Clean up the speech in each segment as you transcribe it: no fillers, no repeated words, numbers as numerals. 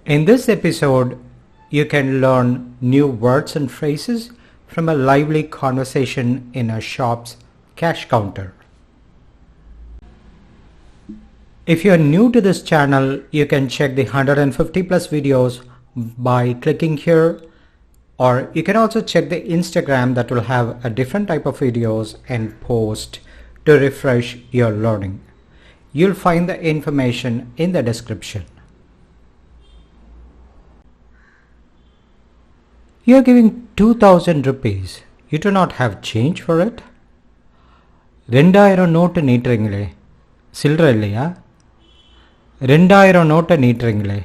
In this episode, you can learn new words and phrases from a lively conversation in a shop's cash counter. If you are new to this channel, you can check the 150 plus videos by clicking here, or you can also check the Instagram that will have a different type of videos and post to refresh your learning. You'll find the information in the description. You are giving 2000 rupees. You do not have change for it. 2000 note நீட்டுறீங்களே சில்லறை இல்லையா 2000 நோட்டை நீட்டுறீங்களே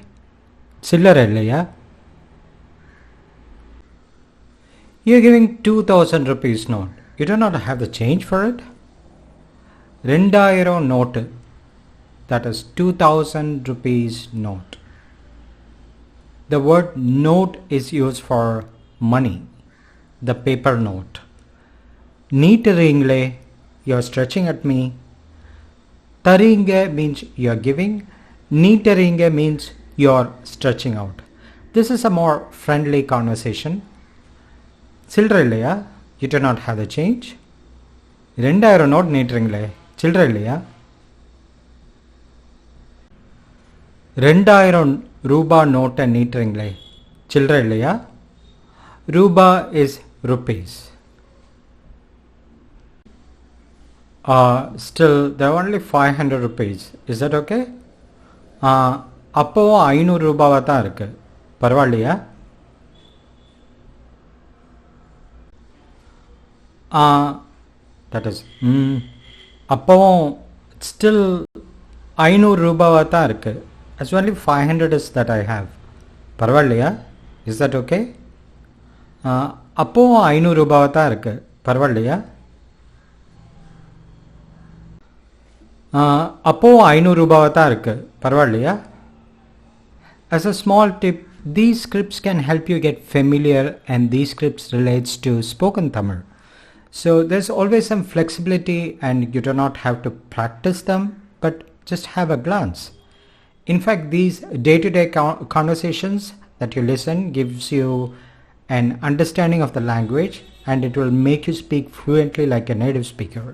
சில்லறை இல்லையா You are giving 2000 rupees note. You do not have the change for it. 2000 note, that is 2000 rupees note. The word note is used for money, the paper note. Neeteringle, you are stretching at me. Taringe means you are giving. Neeteringe means you are stretching out. This is a more friendly conversation. Children இல்லையா? You do not have the change. 2000 note நீட்டுறீங்களே சில்லறை இல்லையா 2000 ரூபா நோட்டை நீட்டுறீங்களே சில்லறை இல்லையா ரூபா is rupees. Still there are only 500 rupees. Is that okay? அப்போவும் 500 ரூபாவாக தான் இருக்கு பரவாயில்லையா that is அப்போவும் still 500 ரூபாவாக தான் இருக்கு. As only 500 is that I have. பரவாயில்லையா is that okay? அப்போவும் 500 ரூபாவாக தான் இருக்கு பரவாயில்லையா அப்போவும் 500 ரூபாவாக தான் இருக்கு பரவாயில்லையா As a small tip, these scripts can help you get familiar, and these scripts relates to spoken Tamil. So there's always some flexibility and you do not have to practice them, but just have a glance. In fact, these day-to-day conversations that you listen gives you an understanding of the language, and it will make you speak fluently like a native speaker.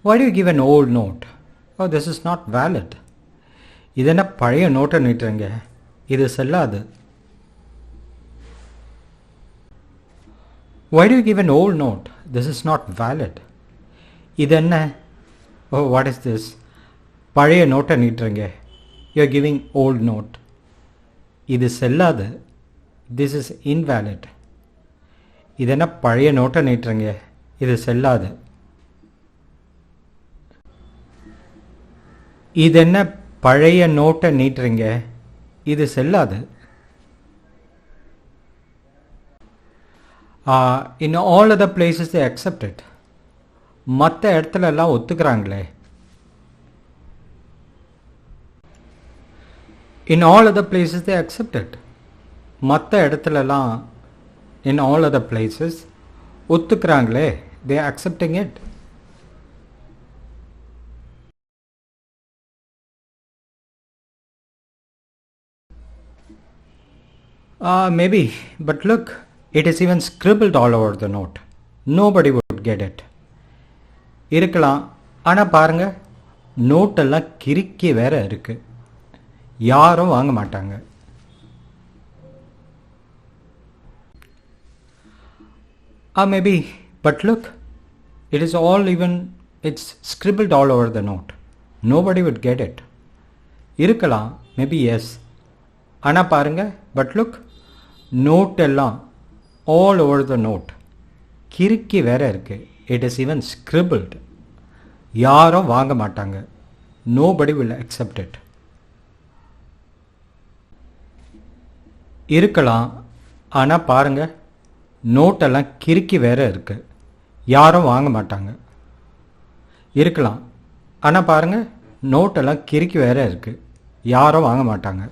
Why do you give an old note? Oh, this is not valid. இது என்ன பழைய நோட்டை நீட்டுறீங்க இது செல்லாது Why do you give an old note? This is not valid. இது என்ன Oh, what is this? பழைய நோட்டை நீட்டுறீங்க You are giving old note. இது செல்லாது This is invalid. இது என்ன பழைய நோட்டை நீட்டுறீங்க இது செல்லாது இது என்ன பழைய நோட்டை நீட்டுறீங்க இது செல்லாது In all other places they accept it. மற்ற இடத்துல எல்லாம் ஒத்துக்கிறாங்களே In all other places they accept it. மற்ற இடத்துல எல்லாம் In all other places ஒத்துக்கிறாங்களே they are accepting it. Maybe, but look, it is even scribbled all over the note. Nobody would get it. இருக்கலாம் ஆனால் பாருங்க நோட்டெல்லாம் கிறுக்கி வேற இருக்கு யாரும் வாங்க மாட்டாங்க Maybe, but look, it is all even, it's scribbled all over the note. Nobody would get it. இருக்கலாம் maybe yes. ஆனால் பாருங்க but look, note எல்லாம் all over the note கிறுக்கி வேற இருக்கு it is even scribbled யாரும் வாங்க மாட்டாங்க nobody will accept it இருக்கலாம் ஆனால் பாருங்க நோட் எல்லாம் கிறுக்கி வேற இருக்கு யாரும் வாங்க மாட்டாங்க இருக்கலாம் ஆனால் பாருங்க நோட் எல்லாம் கிறுக்கி வேற இருக்கு யாரும் வாங்க மாட்டாங்க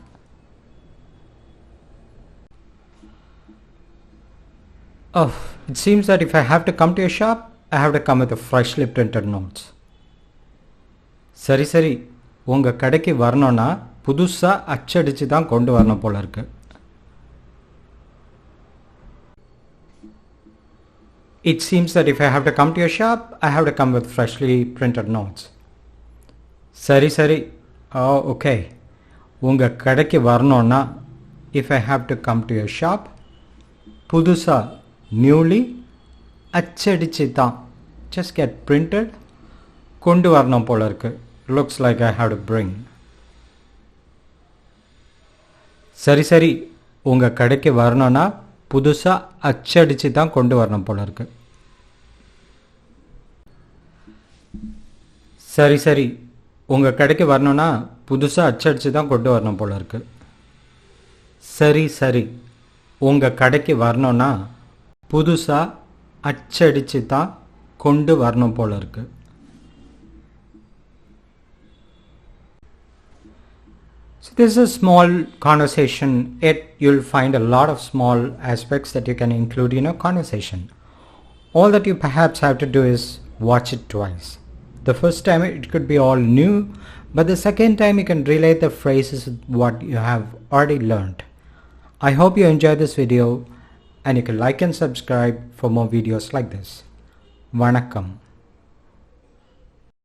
Oh, it seems that if I have to come to your shop, I have to come with a freshly printed notes. சரி உங்கள் கடைக்கு வரணுன்னா புதுசா அச்சடிச்சு தான் கொண்டு வரணும் போல இருக்கு. It seems that if I have to come to your shop, I have to come with freshly printed notes. சரி சரி. Oh, okay. உங்க கடைக்கு வரணும்னா if I have to come to your shop, புதுசா newly அச்சடிச்சு தான் just get printed கொண்டு வரணும் போல இருக்கு. Looks like I have to bring. சரி சரி. உங்க கடைக்கு வரணும்னா புதுசா அச்சடிச்சு தான் கொண்டு வரணும் போல இருக்கு. சரி சரி. உங்க கடைக்கு வரணும்னா புதுசா அச்சடிச்சு தான் கொண்டு வரணும் போல இருக்கு. சரி சரி. உங்க கடைக்கு வரணும்னா புதுசா அச்சடிச்சு தான் கொண்டு வரணும் போல இருக்கு. So this is a small conversation, yet you'll find a lot of small aspects that you can include in a conversation. All that you perhaps have to do is watch it twice. The first time it could be all new, but the second time you can relate the phrases with what you have already learned. I hope you enjoyed this video and you can like and subscribe for more videos like this. Vanakkam.